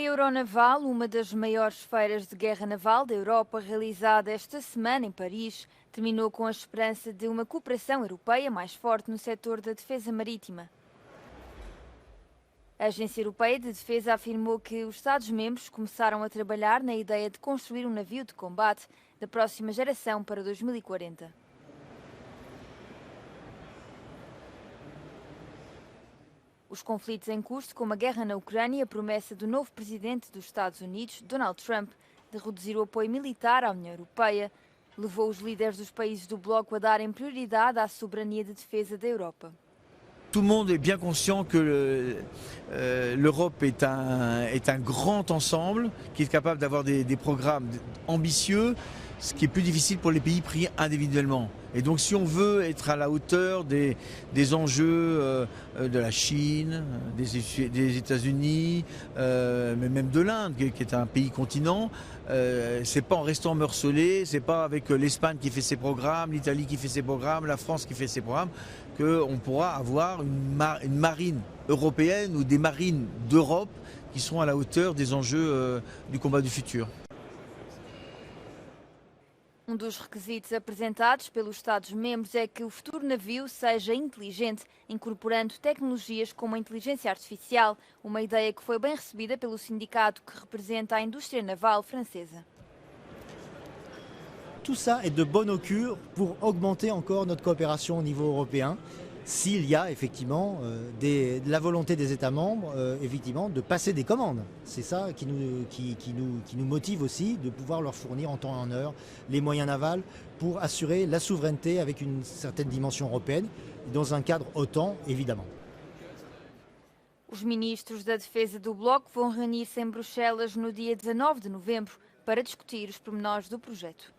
Euronaval, uma das maiores feiras de guerra naval da Europa, realizada esta semana em Paris, terminou com a esperança de uma cooperação europeia mais forte no setor da defesa marítima. A Agência Europeia de Defesa afirmou que os Estados-membros começaram a trabalhar na ideia de construir um navio de combate da próxima geração para 2040. Os conflitos em curso, como a guerra na Ucrânia e a promessa do novo presidente dos Estados Unidos, Donald Trump, de reduzir o apoio militar à União Europeia, levou os líderes dos países do bloco a darem prioridade à soberania de defesa da Europa. Tout le monde est bien conscient que l'Europe est un grand ensemble qui est capable d'avoir des programmes ambitieux, ce qui est plus difficile pour les pays pris individuellement. Et donc si on veut être à la hauteur des enjeux de la Chine, des États-Unis, mais même de l'Inde, qui est un pays continent, c'est pas en restant morcelé, c'est pas avec l'Espagne qui fait ses programmes, l'Italie qui fait ses programmes, la France qui fait ses programmes, qu'on pourra avoir une marine européenne ou des marines d'Europe qui seront à la hauteur des enjeux du combat du futur. Dos requisitos apresentados pelos Estados-membros é que o futuro navio seja inteligente, incorporando tecnologias como a inteligência artificial, uma ideia que foi bem recebida pelo sindicato que representa a indústria naval francesa. Tout ça est de bon augure pour augmenter encore notre coopération au niveau européen, s'il y a effectivement la volonté des États membres effectivement, de passer des commandes. C'est ça qui nous motive aussi, de pouvoir leur fournir en temps et en heure les moyens navals pour assurer la souveraineté avec une certaine dimension européenne, dans un cadre OTAN évidemment. Os ministros da Defesa do Bloco vão reunir-se em Bruxelas no dia 19 de novembro para discutir os pormenores do projeto.